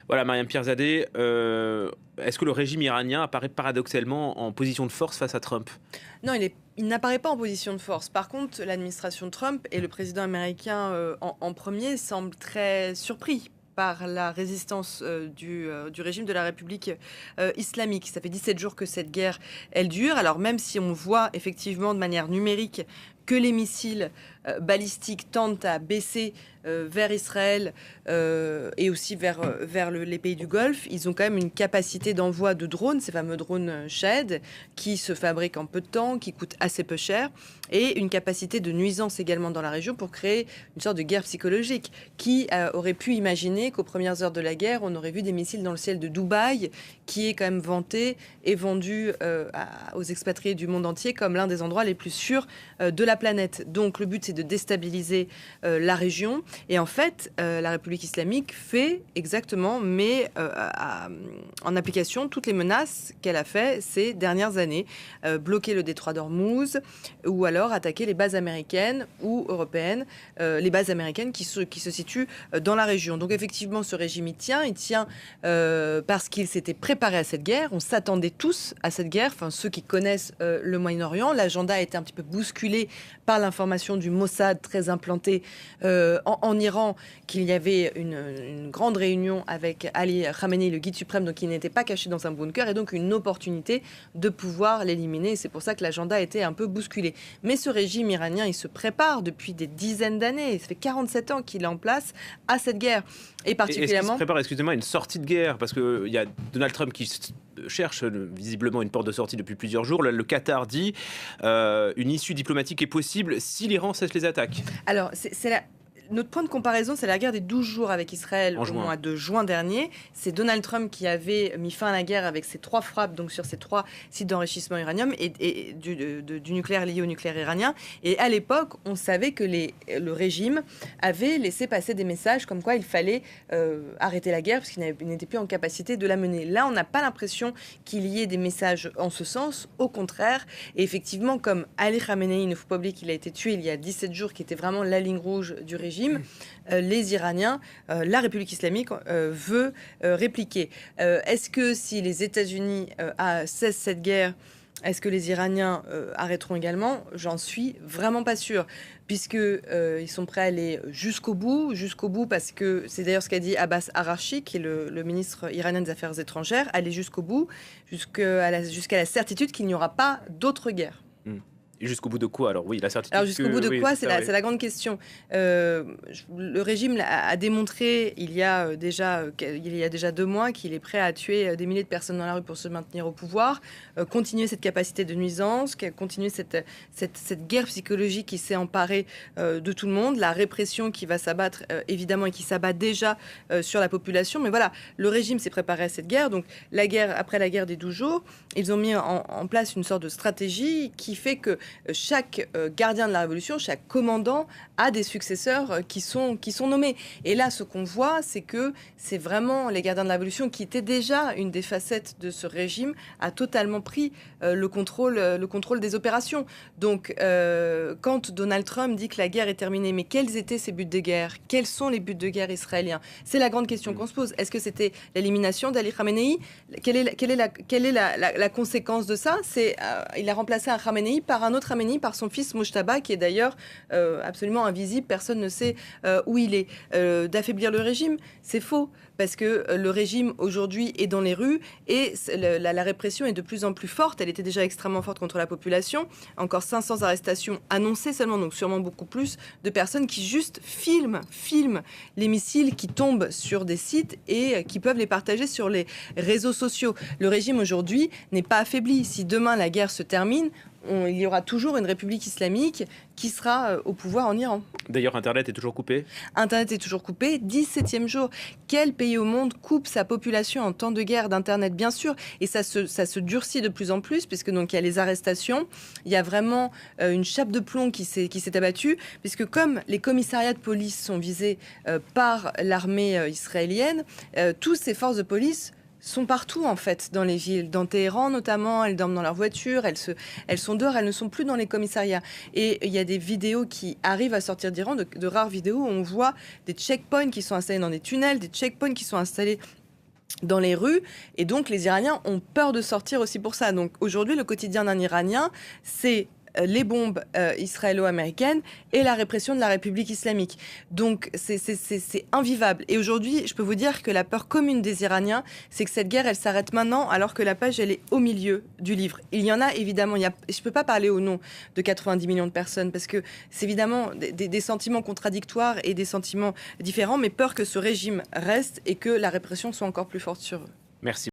Voilà, Mariam Pierzadeh, est-ce que le régime iranien apparaît paradoxalement en position de force face à Trump? Non, il n'apparaît pas en position de force. Par contre, l'administration Trump et le président américain en premier semblent très surpris par la résistance du régime de la République islamique. Ça fait 17 jours que cette guerre, elle dure. Alors même si on voit effectivement de manière numérique que les missiles balistiques tendent à baisser vers Israël et aussi vers les pays du Golfe, ils ont quand même une capacité d'envoi de drones, ces fameux drones Shahed, qui se fabriquent en peu de temps, qui coûtent assez peu cher, et une capacité de nuisance également dans la région pour créer une sorte de guerre psychologique. Qui aurait pu imaginer qu'aux premières heures de la guerre, on aurait vu des missiles dans le ciel de Dubaï, qui est quand même vanté et vendu aux expatriés du monde entier comme l'un des endroits les plus sûrs de la planète. Donc le but, c'est de déstabiliser la région. Et en fait, la République islamique fait exactement, mais en application, toutes les menaces qu'elle a fait ces dernières années. Bloquer le détroit d'Ormuz ou alors attaquer les bases américaines ou européennes, les bases américaines qui se situent dans la région. Donc effectivement, ce régime, il tient parce qu'il s'était préparé à cette guerre. On s'attendait tous à cette guerre, enfin ceux qui connaissent le Moyen-Orient. L'agenda a été un petit peu bousculé par l'information du Mossad très implanté en Iran, qu'il y avait une grande réunion avec Ali Khamenei, le guide suprême, donc il n'était pas caché dans un bunker, et donc une opportunité de pouvoir l'éliminer. C'est pour ça que l'agenda a été un peu bousculé. Mais ce régime iranien, il se prépare depuis des dizaines d'années. Ça fait 47 ans qu'il est en place à cette guerre. Et Est-ce qu'il se particulièrement... prépare, excusez-moi, à une sortie de guerre? Parce qu'il y a Donald Trump qui cherche visiblement une porte de sortie depuis plusieurs jours. Le Qatar dit une issue diplomatique est possible si l'Iran cesse les attaques. Alors, notre point de comparaison, c'est la guerre des 12 jours avec Israël En au juin. mois de juin dernier. C'est Donald Trump qui avait mis fin à la guerre avec ses 3 frappes donc sur ces 3 sites d'enrichissement uranium et du nucléaire lié au nucléaire iranien. Et à l'époque, on savait que le régime avait laissé passer des messages comme quoi il fallait arrêter la guerre parce qu'il n'était plus en capacité de la mener. Là, on n'a pas l'impression qu'il y ait des messages en ce sens. Au contraire, et effectivement, comme Ali Khamenei, il ne faut pas oublier qu'il a été tué il y a 17 jours, qui était vraiment la ligne rouge du régime, les Iraniens, la République islamique veut répliquer. Est-ce que si les États-Unis cessent cette guerre, est-ce que les Iraniens arrêteront également? J'en suis vraiment pas sûre, puisque ils sont prêts à aller jusqu'au bout, parce que c'est d'ailleurs ce qu'a dit Abbas Araghchi, qui est le ministre iranien des Affaires étrangères, aller jusqu'au bout, jusqu'à la certitude qu'il n'y aura pas d'autre guerre. Et jusqu'au bout de quoi? Alors oui, la certitude. Alors jusqu'au bout de oui, quoi, c'est c'est la grande question. Le régime a démontré il y a déjà 2 mois qu'il est prêt à tuer des milliers de personnes dans la rue pour se maintenir au pouvoir, continuer cette capacité de nuisance, continuer cette guerre psychologique qui s'est emparée de tout le monde, la répression qui va s'abattre évidemment et qui s'abat déjà sur la population. Mais voilà, le régime s'est préparé à cette guerre. Donc après la guerre des 12 jours, ils ont mis en place une sorte de stratégie qui fait que chaque gardien de la révolution, chaque commandant a des successeurs qui sont nommés. Et là, ce qu'on voit, c'est que c'est vraiment les gardiens de la révolution qui étaient déjà une des facettes de ce régime, a totalement pris le contrôle des opérations. Donc, quand Donald Trump dit que la guerre est terminée, mais quels étaient ces buts de guerre? Quels sont les buts de guerre israéliens? C'est la grande question qu'on se pose. Est-ce que c'était l'élimination d'Ali Khamenei? Quelle est la conséquence de ça? Il a remplacé un Khamenei par un autre Khamenei, par son fils Mojtaba, qui est d'ailleurs absolument invisible, personne ne sait où il est. D'affaiblir le régime, c'est faux, parce que le régime aujourd'hui est dans les rues et la répression est de plus en plus forte. Elle était déjà extrêmement forte contre la population. Encore 500 arrestations annoncées seulement, donc sûrement beaucoup plus de personnes qui juste filment les missiles qui tombent sur des sites et qui peuvent les partager sur les réseaux sociaux. Le régime aujourd'hui n'est pas affaibli. Si demain la guerre se termine, il y aura toujours une république islamique qui sera au pouvoir en Iran. D'ailleurs, Internet est toujours coupé. Internet est toujours coupé. 17e jour. Quel pays au monde coupe sa population en temps de guerre d'Internet? Bien sûr. Et ça se durcit de plus en plus, puisque donc il y a les arrestations. Il y a vraiment une chape de plomb qui s'est abattue, puisque comme les commissariats de police sont visés par l'armée israélienne, toutes ces forces de police sont partout en fait dans les villes, dans Téhéran notamment. Elles dorment dans leur voiture, elles sont dehors, elles ne sont plus dans les commissariats. Et il y a des vidéos qui arrivent à sortir d'Iran, de rares vidéos où on voit des checkpoints qui sont installés dans des tunnels, des checkpoints qui sont installés dans les rues, et donc les Iraniens ont peur de sortir aussi pour ça. Donc aujourd'hui, le quotidien d'un Iranien, c'est les bombes israélo-américaines et la répression de la République islamique. Donc c'est invivable. Et aujourd'hui, je peux vous dire que la peur commune des Iraniens, c'est que cette guerre, elle s'arrête maintenant, alors que la page, elle est au milieu du livre. Il y en a évidemment, je ne peux pas parler au nom de 90 millions de personnes, parce que c'est évidemment des sentiments contradictoires et des sentiments différents, mais peur que ce régime reste et que la répression soit encore plus forte sur eux. Merci.